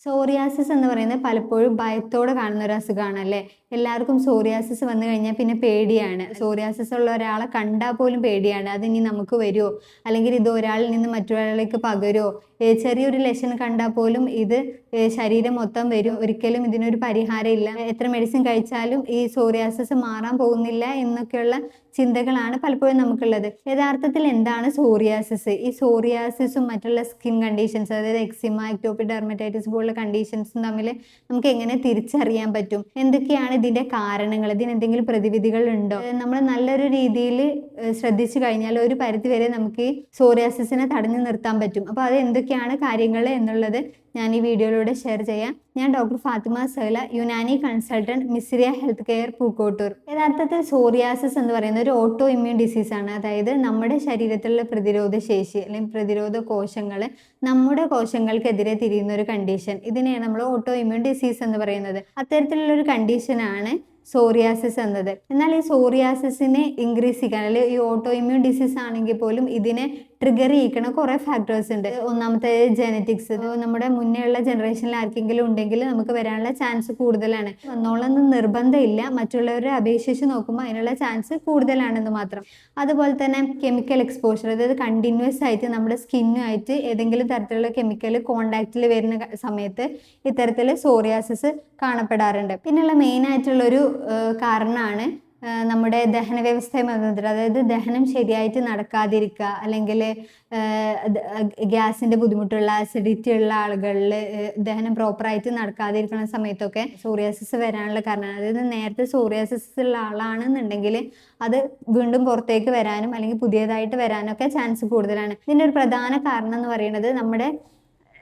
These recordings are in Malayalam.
സോറിയാസിസ് എന്ന് പറയുന്നത് പലപ്പോഴും ഭയത്തോടെ കാണുന്ന ഒരു അസുഖമാണല്ലേ. എല്ലാവർക്കും സോറിയാസിസ് വന്നു കഴിഞ്ഞാൽ പിന്നെ പേടിയാണ്. സോറിയാസിസ് ഉള്ള ഒരാളെ കണ്ടാൽ പോലും പേടിയാണ്. അതിനി നമുക്ക് വരുമോ, അല്ലെങ്കിൽ ഇത് ഒരാളിൽ നിന്ന് മറ്റൊരാളിലേക്ക് പകരുമോ, ചെറിയൊരു ലക്ഷണം കണ്ടാൽ പോലും ഇത് ശരീരം മൊത്തം വരും, ഒരിക്കലും ഇതിനൊരു പരിഹാരം ഇല്ല, എത്ര മെഡിസിൻ കഴിച്ചാലും ഈ സോറിയാസിസ് മാറാൻ പോകുന്നില്ല എന്നൊക്കെയുള്ള ചിന്തകളാണ് പലപ്പോഴും നമുക്കുള്ളത്. യഥാർത്ഥത്തിൽ എന്താണ് സോറിയാസിസ്? ഈ സോറിയാസിസും മറ്റുള്ള സ്കിൻ കണ്ടീഷൻസ്, അതായത് എക്സിമ, എക്ടോപിക് ഡെർമറ്റൈറ്റിസ് പോലുള്ള കണ്ടീഷൻസും തമ്മിൽ നമുക്ക് എങ്ങനെ തിരിച്ചറിയാൻ പറ്റും? എന്തൊക്കെയാണ് ഇതിന്റെ കാരണങ്ങൾ? ഇതിന് എന്തെങ്കിലും പ്രതിവിധികൾ ഉണ്ടോ? നമ്മൾ നല്ലൊരു രീതിയിൽ ശ്രദ്ധിച്ചു കഴിഞ്ഞാൽ ഒരു പരിധി വരെ നമുക്ക് ഈ സോറിയാസിസിനെ തടഞ്ഞു നിർത്താൻ പറ്റും. അപ്പോൾ അത് എന്തൊക്കെയാണ് കാര്യങ്ങൾ എന്നുള്ളത് ഞാൻ ഈ വീഡിയോയിലൂടെ ഷെയർ ചെയ്യാം. ഞാൻ doctor Fathima Sahala, Unani consultant, Misriya health care, Pookkottur. യഥാർത്ഥത്തിൽ സോറിയാസിസ് എന്ന് പറയുന്ന ഒരു ഓട്ടോ ഇമ്മ്യൂൺ ഡിസീസാണ്. അതായത് നമ്മുടെ ശരീരത്തിലുള്ള പ്രതിരോധ ശേഷി അല്ലെങ്കിൽ പ്രതിരോധ കോശങ്ങൾ നമ്മുടെ കോശങ്ങൾക്കെതിരെ തിരിയുന്ന ഒരു കണ്ടീഷൻ. ഇതിനെയാണ് നമ്മൾ ഓട്ടോ ഇമ്മ്യൂൺ ഡിസീസ് എന്ന് പറയുന്നത്. അത്തരത്തിലുള്ള ഒരു കണ്ടീഷനാണ് സോറിയാസിസ് എന്നത്. എന്നാൽ ഈ സോറിയാസിസിനെ ഇൻക്രീസ് ചെയ്യാൻ, അല്ലെങ്കിൽ ഈ ഓട്ടോ ഇമ്മ്യൂൺ ഡിസീസ് ആണെങ്കിൽ പോലും ഇതിനെ ട്രിഗർ ചെയ്യിക്കണ കുറേ ഫാക്ടേഴ്സ് ഉണ്ട്. ഒന്നാമത്തെ ജെനറ്റിക്സ്. നമ്മുടെ മുന്നേ ഉള്ള ജനറേഷനിൽ ആർക്കെങ്കിലും ഉണ്ടെങ്കിൽ നമുക്ക് വരാനുള്ള ചാൻസ് കൂടുതലാണ്. വന്നോളെന്ന് നിർബന്ധമില്ല, മറ്റുള്ളവരെ അപേക്ഷിച്ച് നോക്കുമ്പോൾ അതിനുള്ള ചാൻസ് കൂടുതലാണെന്ന് മാത്രം. അതുപോലെ തന്നെ കെമിക്കൽ എക്സ്പോഷർ, അതായത് കണ്ടിന്യൂസ് ആയിട്ട് നമ്മുടെ സ്കിന്നുമായിട്ട് ഏതെങ്കിലും തരത്തിലുള്ള കെമിക്കൽ കോണ്ടാക്റ്റിൽ വരുന്ന സമയത്ത് ഇത്തരത്തിൽ സോറിയാസിസ് കാണപ്പെടാറുണ്ട്. പിന്നെയുള്ള മെയിൻ ആയിട്ടുള്ളൊരു കാരണമാണ് നമ്മുടെ ദഹന വ്യവസ്ഥയെ ബന്ധപ്പെട്ട്, അതായത് ദഹനം ശരിയായിട്ട് നടക്കാതിരിക്കുക, അല്ലെങ്കിൽ ഗ്യാസിൻ്റെ ബുദ്ധിമുട്ടുള്ള, അസിഡിറ്റി ഉള്ള ആളുകളിൽ ദഹനം പ്രോപ്പറായിട്ട് നടക്കാതിരിക്കുന്ന സമയത്തൊക്കെ സോറിയാസിസ് വരാനുള്ള കാരണമാണ്. അതായത് നേരത്തെ സോറിയാസിസ് ഉള്ള ആളാണെന്നുണ്ടെങ്കിൽ അത് വീണ്ടും പുറത്തേക്ക് വരാനും അല്ലെങ്കിൽ പുതിയതായിട്ട് വരാനൊക്കെ ചാൻസ് കൂടുതലാണ്. ഇതിൻ്റെ ഒരു പ്രധാന കാരണം എന്ന് പറയുന്നത് നമ്മുടെ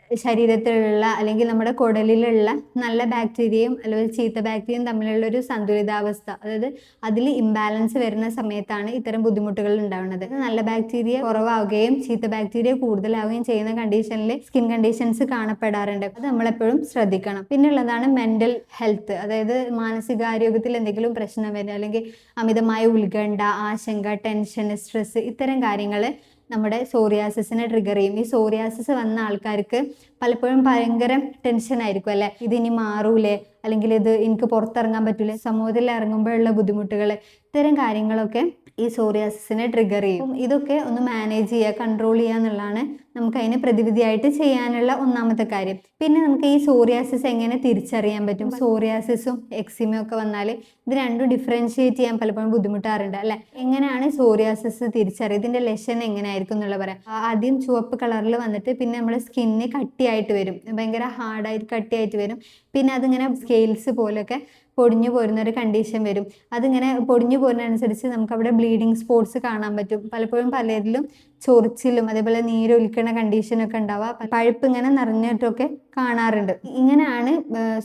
ശരീരത്തിലുള്ള അല്ലെങ്കിൽ നമ്മുടെ കുടലിലുള്ള നല്ല ബാക്ടീരിയയും അല്ലെങ്കിൽ ചീത്ത ബാക്ടീരിയയും തമ്മിലുള്ള ഒരു സന്തുലിതാവസ്ഥ, അതായത് അതിൽ ഇംബാലൻസ് വരുന്ന സമയത്താണ് ഇത്തരം ബുദ്ധിമുട്ടുകൾ ഉണ്ടാവുന്നത്. നല്ല ബാക്ടീരിയ കുറവാവുകയും ചീത്ത ബാക്ടീരിയ കൂടുതലാവുകയും ചെയ്യുന്ന കണ്ടീഷനിൽ സ്കിൻ കണ്ടീഷൻസ് കാണപ്പെടാറുണ്ട്. അത് നമ്മളെപ്പോഴും ശ്രദ്ധിക്കണം. പിന്നുള്ളതാണ് മെന്റൽ ഹെൽത്ത്, അതായത് മാനസികാരോഗ്യത്തിൽ എന്തെങ്കിലും പ്രശ്നം വരിക, അല്ലെങ്കിൽ അമിതമായ ഉത്കണ്ഠ, ആശങ്ക, ടെൻഷൻ, സ്ട്രെസ്, ഇത്തരം കാര്യങ്ങൾ നമ്മുടെ സോറിയാസിസിനെ ട്രിഗർ ചെയ്യും. ഈ സോറിയാസിസ് വന്ന ആൾക്കാർക്ക് പലപ്പോഴും ഭയങ്കര ടെൻഷൻ ആയിരിക്കും അല്ലേ. ഇതിനി മാറൂലേ, അല്ലെങ്കിൽ ഇത് എനിക്ക് പുറത്തിറങ്ങാൻ പറ്റൂലേ, സമൂഹത്തിൽ ഇറങ്ങുമ്പോഴുള്ള ബുദ്ധിമുട്ടുകൾ, ഇത്തരം കാര്യങ്ങളൊക്കെ ഈ സോറിയാസിസിനെ ട്രിഗർ ചെയ്യും. ഇതൊക്കെ ഒന്ന് മാനേജ് ചെയ്യുക, കൺട്രോൾ ചെയ്യുക എന്നുള്ളതാണ് നമുക്ക് അതിനെ പ്രതിവിധിയായിട്ട് ചെയ്യാനുള്ള ഒന്നാമത്തെ കാര്യം. പിന്നെ നമുക്ക് ഈ സോറിയാസിസ് എങ്ങനെ തിരിച്ചറിയാൻ പറ്റും? സോറിയാസിസും എക്സിമയും ഒക്കെ വന്നാൽ ഇത് രണ്ടും ഡിഫറൻഷിയേറ്റ് ചെയ്യാൻ പലപ്പോഴും ബുദ്ധിമുട്ടാറുണ്ട് അല്ലെ. എങ്ങനെയാണ് സോറിയാസിസ് തിരിച്ചറിയുക, ഇതിന്റെ ലക്ഷണം എങ്ങനെയായിരിക്കും എന്നുള്ള പറയാം. ആദ്യം ചുവപ്പ് കളറിൽ വന്നിട്ട് പിന്നെ നമ്മുടെ സ്കിന്ന് കട്ടിയായിട്ട് വരും, ഭയങ്കര ഹാർഡായിട്ട് കട്ടിയായിട്ട് വരും. പിന്നെ അതിങ്ങനെ സ്കെയിൽസ് പോലെയൊക്കെ പൊടിഞ്ഞു പോരുന്ന ഒരു കണ്ടീഷൻ വരും. അതിങ്ങനെ പൊടിഞ്ഞു പോരുന്നതനുസരിച്ച് നമുക്ക് അവിടെ ബ്ലീഡിങ് സ്പോട്സ് കാണാൻ പറ്റും. പലപ്പോഴും പലരിലും ചൊറിച്ചിലും അതേപോലെ നീരൊലിക്കണ കണ്ടീഷനൊക്കെ ഉണ്ടാവുക, പഴുപ്പ് ഇങ്ങനെ നിറഞ്ഞിട്ടൊക്കെ കാണാറുണ്ട്. ഇങ്ങനെയാണ്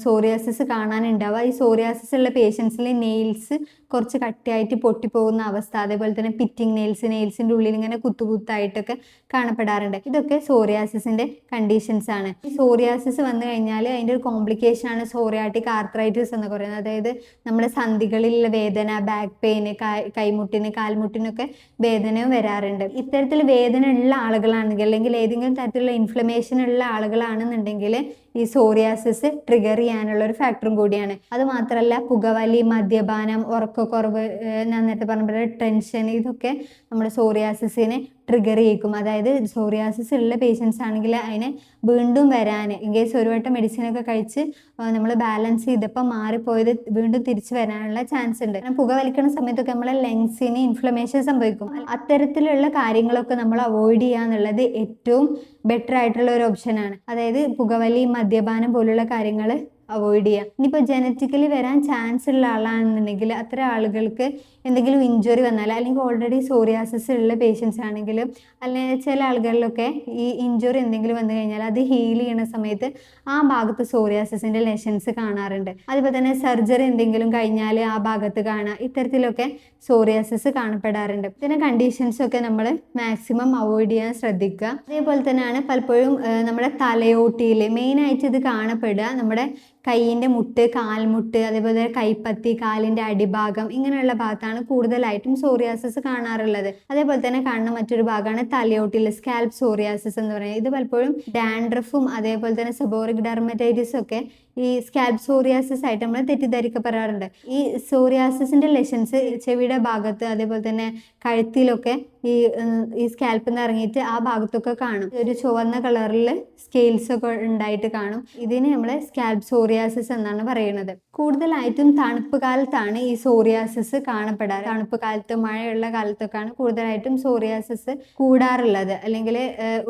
സോറിയാസിസ് കാണാനുണ്ടാവുക. ഈ സോറിയാസിസ് ഉള്ള പേഷ്യൻസിൽ നെയിൽസ് കുറച്ച് കട്ടിയായിട്ട് പൊട്ടിപ്പോകുന്ന അവസ്ഥ, അതേപോലെ തന്നെ പിറ്റിംഗ് നെയിൽസിൻ്റെ ഉള്ളിൽ ഇങ്ങനെ കുത്തുകുത്തായിട്ടൊക്കെ കാണപ്പെടാറുണ്ട്. ഇതൊക്കെ സോറിയാസിസിൻ്റെ കണ്ടീഷൻസ് ആണ്. ഈ സോറിയാസിസ് വന്നു കഴിഞ്ഞാൽ അതിൻ്റെ ഒരു കോംപ്ലിക്കേഷൻ ആണ് സോറിയാറ്റിക് ആർത്രൈറ്റിസ് എന്ന് പറയുന്നത്. അതായത് നമ്മുടെ സന്ധികളിലുള്ള വേദന, ബാക്ക് പെയിന്, കൈമുട്ടിന്, കാൽമുട്ടിനൊക്കെ വേദനയും വരാറുണ്ട്. ഇത്തരത്തിൽ വേദന ഉള്ള ആളുകളാണെങ്കിൽ അല്ലെങ്കിൽ ഏതെങ്കിലും തരത്തിലുള്ള ഇൻഫ്ലമേഷൻ ഉള്ള ആളുകളാണെന്നുണ്ടെങ്കിൽ ഈ സോറിയാസിസ് ട്രിഗർ ചെയ്യാനുള്ള ഒരു ഫാക്ടറും കൂടിയാണ്. അത് മാത്രമല്ല പുകവലി, മദ്യപാനം, ഉറക്കക്കുറവ്, ഞാൻ നേരത്തെ പറഞ്ഞ ടെൻഷൻ, ഇതൊക്കെ നമ്മുടെ സോറിയാസിസിനെ ട്രിഗർ ചെയ്യിക്കും. അതായത് സോറിയാസിസ് ഉള്ള പേഷ്യൻസ് ആണെങ്കിൽ അതിനെ വീണ്ടും വരാൻ, ഇൻ കേസ് ഒരു വട്ടം മെഡിസിനൊക്കെ കഴിച്ച് നമ്മൾ ബാലൻസ് ചെയ്തപ്പോൾ മാറിപ്പോയത് വീണ്ടും തിരിച്ചു വരാനുള്ള ചാൻസ് ഉണ്ട്. പുകവലിക്കുന്ന സമയത്തൊക്കെ നമ്മളെ ലങ്സിന് ഇൻഫ്ലമേഷൻ സംഭവിക്കും. അത്തരത്തിലുള്ള കാര്യങ്ങളൊക്കെ നമ്മൾ അവോയ്ഡ് ചെയ്യുക എന്നുള്ളത് ഏറ്റവും ബെറ്റർ ആയിട്ടുള്ള ഒരു ഓപ്ഷനാണ്. അതായത് പുകവലി, മദ്യപാനം പോലുള്ള കാര്യങ്ങൾ അവോയ്ഡ് ചെയ്യുക. ഇനിയിപ്പോൾ ജനറ്റിക്കലി വരാൻ ചാൻസ് ഉള്ള ആളാണെന്നുണ്ടെങ്കിൽ അത്തരം ആളുകൾക്ക് എന്തെങ്കിലും ഇഞ്ചുറി വന്നാൽ, അല്ലെങ്കിൽ ഓൾറെഡി സോറിയാസിസ് ഉള്ള പേഷ്യൻസ് ആണെങ്കിലും, അല്ലെങ്കിൽ ചില ആളുകളിലൊക്കെ ഈ ഇഞ്ചുറി എന്തെങ്കിലും വന്നു കഴിഞ്ഞാൽ അത് ഹീൽ ചെയ്യുന്ന സമയത്ത് ആ ഭാഗത്ത് സോറിയാസിസിൻ്റെ ലെഷൻസ് കാണാറുണ്ട്. അതുപോലെ തന്നെ സർജറി എന്തെങ്കിലും കഴിഞ്ഞാൽ ആ ഭാഗത്ത് കാണാം. ഇത്തരത്തിലൊക്കെ സോറിയാസിസ് കാണപ്പെടാറുണ്ട്. ഇതിൻ്റെ കണ്ടീഷൻസൊക്കെ നമ്മൾ മാക്സിമം അവോയ്ഡ് ചെയ്യാൻ ശ്രദ്ധിക്കുക. അതേപോലെ തന്നെയാണ് പലപ്പോഴും നമ്മുടെ തലയോട്ടിയിൽ മെയിനായിട്ട് ഇത് കാണപ്പെടുക നമ്മുടെ കൈയിൻ്റെ മുട്ട്, കാൽമുട്ട്, അതേപോലെ കൈപ്പത്തി, കാലിൻ്റെ അടിഭാഗം, ഇങ്ങനെയുള്ള ഭാഗത്താണ് ഭാഗത്താണ് കൂടുതലായിട്ടും സോറിയാസിസ് കാണാറുള്ളത്. അതേപോലെ തന്നെ കാണുന്ന മറ്റൊരു ഭാഗമാണ് തലയോട്ടിൽ സ്കാൽപ് സോറിയാസിസ് എന്ന് പറയുന്നത്. ഇത് പലപ്പോഴും ഡാൻഡ്രഫും അതേപോലെ തന്നെ സെബോറിക് ഡെർമറ്റൈറ്റിസും ഒക്കെ ഈ സ്കാൽപ് സോറിയാസിസ് ആയിട്ട് നമ്മൾ തെറ്റിദ്ധരിക്കപ്പെടാറുണ്ട്. ഈ സോറിയാസിസിന്റെ ലെഷൻസ് ചെവിയുടെ ഭാഗത്ത് അതേപോലെ തന്നെ കഴുത്തിലൊക്കെ ഈ സ്കാൽപ്പിൽ നിന്ന് ഇറങ്ങിയിട്ട് ആ ഭാഗത്തൊക്കെ കാണും. ഒരു ചുവന്ന കളറിൽ സ്കെയിൽസ് ഒക്കെ ഉണ്ടായിട്ട് കാണും. ഇതിന് നമ്മൾ സ്കാൽപ് സോറിയാസിസ് എന്നാണ് പറയുന്നത്. കൂടുതലായിട്ടും തണുപ്പ് കാലത്താണ് ഈ സോറിയാസിസ് കാണപ്പെടാറ്. തണുപ്പ് കാലത്ത് മഴയുള്ള കാലത്തൊക്കെയാണ് കൂടുതലായിട്ടും സോറിയാസിസ് കൂടാറുള്ളത്. അല്ലെങ്കിൽ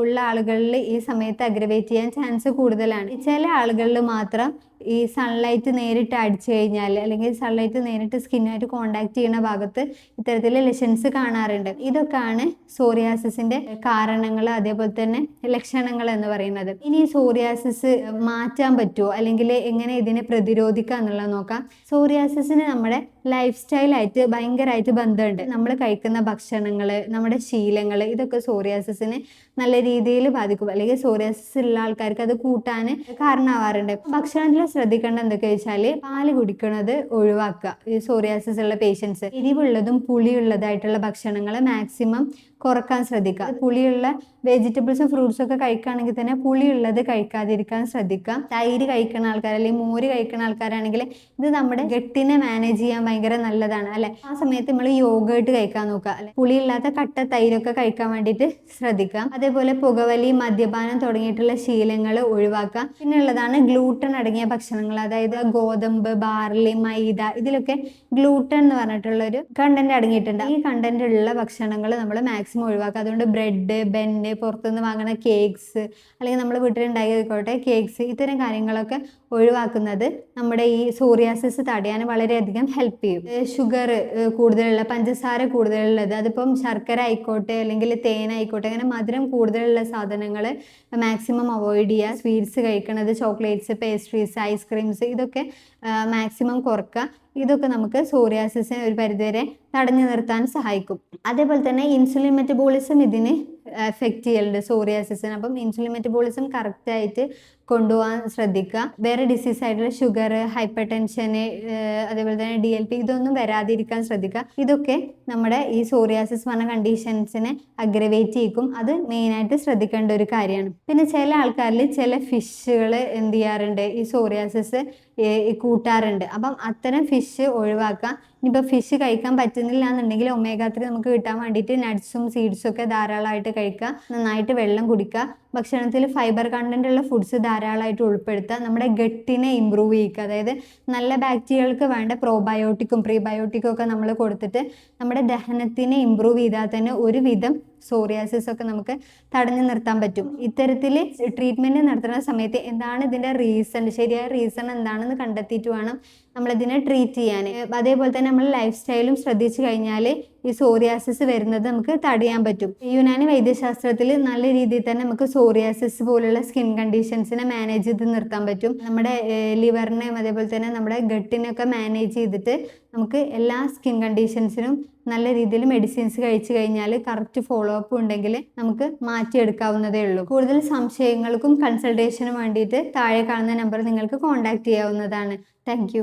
ഉള്ള ആളുകളിൽ ഈ സമയത്ത് അഗ്രവേറ്റ് ചെയ്യാൻ ചാൻസ് കൂടുതലാണ്. ചില ആളുകളിൽ മാത്രം ഈ സൺലൈറ്റ് നേരിട്ട് അടിച്ചു കഴിഞ്ഞാൽ അല്ലെങ്കിൽ സൺലൈറ്റ് നേരിട്ട് സ്കിന്നുമായിട്ട് കോണ്ടാക്ട് ചെയ്യുന്ന ഭാഗത്ത് ഇത്തരത്തിലെ ലെഷൻസ് കാണാറുണ്ട്. ഇതൊക്കെയാണ് സോറിയാസിസിന്റെ കാരണങ്ങൾ അതേപോലെ തന്നെ ലക്ഷണങ്ങൾ എന്ന് പറയുന്നത്. ഇനി സോറിയാസിസ് മാറ്റാൻ പറ്റുമോ അല്ലെങ്കിൽ എങ്ങനെ ഇതിനെ പ്രതിരോധിക്കുക എന്നുള്ളത് നോക്കാം. സോറിയാസിസിന് നമ്മുടെ ലൈഫ് സ്റ്റൈലായിട്ട് ഭയങ്കരമായിട്ട് ബന്ധമുണ്ട്. നമ്മൾ കഴിക്കുന്ന ഭക്ഷണങ്ങൾ, നമ്മുടെ ശീലങ്ങൾ, ഇതൊക്കെ സോറിയാസിസിന് നല്ല രീതിയിൽ ബാധിക്കും. അല്ലെങ്കിൽ സോറിയാസിസ് ഉള്ള ആൾക്കാർക്ക് അത് കൂട്ടാൻ കാരണമാവാറുണ്ട്. ഭക്ഷണത്തിൽ ശ്രദ്ധിക്കേണ്ട എന്തൊക്കെ വെച്ചാൽ പാല് കുടിക്കുന്നത് ഒഴിവാക്കുക. ഈ സോറിയാസിസ് ഉള്ള പേഷ്യൻസ് എരിവുള്ളതും പുളിയുള്ളതായിട്ടുള്ള ഭക്ഷണങ്ങൾ മാക്സിമം കുറക്കാൻ ശ്രദ്ധിക്കുക. പുളിയുള്ള വെജിറ്റബിൾസും ഫ്രൂട്ട്സും ഒക്കെ കഴിക്കുകയാണെങ്കിൽ തന്നെ പുളിയുള്ളത് കഴിക്കാതിരിക്കാൻ ശ്രദ്ധിക്കുക. തൈര് കഴിക്കുന്ന ആൾക്കാർ അല്ലെങ്കിൽ മോര് കഴിക്കുന്ന ആൾക്കാരാണെങ്കിൽ ഇത് നമ്മുടെ ഗട്ടിനെ മാനേജ് ചെയ്യാൻ ഭയങ്കര നല്ലതാണ് അല്ലെ. ആ സമയത്ത് നമ്മൾ യോഗേട്ട് കഴിക്കാൻ നോക്കുക. അല്ലെ പുളിയില്ലാത്ത കട്ട തൈരൊക്കെ കഴിക്കാൻ വേണ്ടിയിട്ട് ശ്രദ്ധിക്കുക. അതേപോലെ പുകവലി, മദ്യപാനം തുടങ്ങിയിട്ടുള്ള ശീലങ്ങൾ ഒഴിവാക്കുക. പിന്നെ ഉള്ളതാണ് ഗ്ലൂട്ടൻ അടങ്ങിയ ഭക്ഷണങ്ങൾ. അതായത് ഗോതമ്പ്, ബാർലി, മൈദ, ഇതിലൊക്കെ ഗ്ലൂട്ടൻ എന്ന് പറഞ്ഞിട്ടുള്ള ഒരു കണ്ടന്റ് അടങ്ങിയിട്ടുണ്ട്. ഈ കണ്ടന്റ് ഉള്ള ഭക്ഷണങ്ങൾ നമ്മൾ മാക്സിമം ഒഴിവാക്കുക. അതുകൊണ്ട് ബ്രെഡ്, ബെന്ന്, പുറത്തുനിന്ന് വാങ്ങുന്ന കേക്ക്സ് അല്ലെങ്കിൽ നമ്മൾ വീട്ടിലുണ്ടാക്കിക്കോട്ടെ കേക്ക്സ്, ഇത്തരം കാര്യങ്ങളൊക്കെ ഒഴിവാക്കുന്നത് നമ്മുടെ ഈ സോറിയാസിസ് തടയാൻ വളരെയധികം ഹെൽപ്പ് ചെയ്യും. ഷുഗർ കൂടുതലുള്ള, പഞ്ചസാര കൂടുതലുള്ളത്, അതിപ്പം ശർക്കര ആയിക്കോട്ടെ അല്ലെങ്കിൽ തേനായിക്കോട്ടെ, അങ്ങനെ മധുരം കൂടുതലുള്ള സാധനങ്ങൾ മാക്സിമം അവോയ്ഡ് ചെയ്യുക. സ്വീറ്റ്സ് കഴിക്കുന്നത്, ചോക്ലേറ്റ്സ്, പേസ്ട്രീസ്, ഐസ്ക്രീംസ്, ഇതൊക്കെ മാക്സിമം കുറക്കുക. ഇതൊക്കെ നമുക്ക് സോറിയാസിസിനെ ഒരു പരിധിവരെ തടഞ്ഞു നിർത്താൻ സഹായിക്കും. അതേപോലെ തന്നെ ഇൻസുലിൻ മെറ്റബോളിസം ഇതിന് എഫക്റ്റ് ചെയ്യലുണ്ട് സോറിയാസിസിന്. അപ്പം ഇൻസുലിൻ മെറ്റബോളിസം കറക്റ്റായിട്ട് കൊണ്ടുപോകാൻ ശ്രദ്ധിക്കുക. വേറെ ഡിസീസ് ആയിട്ടുള്ള ഷുഗർ, ഹൈപ്പർ ടെൻഷന്, അതേപോലെ തന്നെ DLP, ഇതൊന്നും വരാതിരിക്കാൻ ശ്രദ്ധിക്കുക. ഇതൊക്കെ നമ്മുടെ ഈ സോറിയാസിസ് പറഞ്ഞ കണ്ടീഷൻസിനെ അഗ്രവേറ്റ് ചെയ്യും. അത് മെയിനായിട്ട് ശ്രദ്ധിക്കേണ്ട ഒരു കാര്യമാണ്. പിന്നെ ചില ആൾക്കാരിൽ ചില ഫിഷുകൾ എന്ത് ചെയ്യാറുണ്ട്, ഈ സോറിയാസിസ് കൂട്ടാറുണ്ട്. അപ്പം അത്തരം ഫിഷ് ഒഴിവാക്കുക. ഇനിയിപ്പോൾ ഫിഷ് കഴിക്കാൻ പറ്റുന്നില്ല എന്നുണ്ടെങ്കിൽ omega-3 നമുക്ക് കിട്ടാൻ വേണ്ടിയിട്ട് നട്ട്സും സീഡ്സും ഒക്കെ ധാരാളമായിട്ട് കഴിക്കുക. നന്നായിട്ട് വെള്ളം കുടിക്കുക. ഭക്ഷണത്തിൽ ഫൈബർ കണ്ടന്റ് ഉള്ള ഫുഡ്സ് ധാരാളമായിട്ട് ഉൾപ്പെടുത്തുക. നമ്മുടെ ഗട്ടിനെ ഇമ്പ്രൂവ് ചെയ്യുക. അതായത് നല്ല ബാക്ടീരിയകൾക്ക് വേണ്ട പ്രോബയോട്ടിക്കും പ്രീബയോട്ടിക്കും ഒക്കെ നമ്മൾ കൊടുത്തിട്ട് നമ്മുടെ ദഹനത്തിനെ ഇമ്പ്രൂവ് ചെയ്താൽ തന്നെ ഒരുവിധം സോറിയാസിസ് ഒക്കെ നമുക്ക് തടഞ്ഞു നിർത്താൻ പറ്റും. ഇത്തരത്തിൽ ട്രീറ്റ്മെൻറ്റ് നടത്തുന്ന സമയത്ത് എന്താണ് ഇതിൻ്റെ റീസൺ, ശരിയായ റീസൺ എന്താണെന്ന് കണ്ടെത്തിയിട്ട് വേണം നമ്മളിതിനെ ട്രീറ്റ് ചെയ്യാൻ. അതേപോലെ തന്നെ നമ്മൾ ലൈഫ് സ്റ്റൈലും ശ്രദ്ധിച്ചു കഴിഞ്ഞാൽ ഈ സോറിയാസിസ് വരുന്നത് നമുക്ക് തടയാൻ പറ്റും. യുനാനി വൈദ്യശാസ്ത്രത്തിൽ നല്ല രീതിയിൽ തന്നെ നമുക്ക് സോറിയാസിസ് പോലുള്ള സ്കിൻ കണ്ടീഷൻസിനെ മാനേജ് ചെയ്ത് നിർത്താൻ പറ്റും. നമ്മുടെ ലിവറിനെയും അതേപോലെ തന്നെ നമ്മുടെ ഗട്ടിനെയൊക്കെ മാനേജ് ചെയ്തിട്ട് നമുക്ക് എല്ലാ സ്കിൻ കണ്ടീഷൻസിനും നല്ല രീതിയിൽ മെഡിസിൻസ് കഴിച്ചു കഴിഞ്ഞാൽ കറക്റ്റ് ഫോളോ അപ്പ് ഉണ്ടെങ്കിൽ നമുക്ക് മാറ്റിയെടുക്കാവുന്നതേ ഉള്ളൂ. കൂടുതൽ സംശയങ്ങൾക്കും കൺസൾട്ടേഷനും വേണ്ടിയിട്ട് താഴെ കാണുന്ന നമ്പർ നിങ്ങൾക്ക് കോൺടാക്ട് ചെയ്യാവുന്നതാണ്. താങ്ക്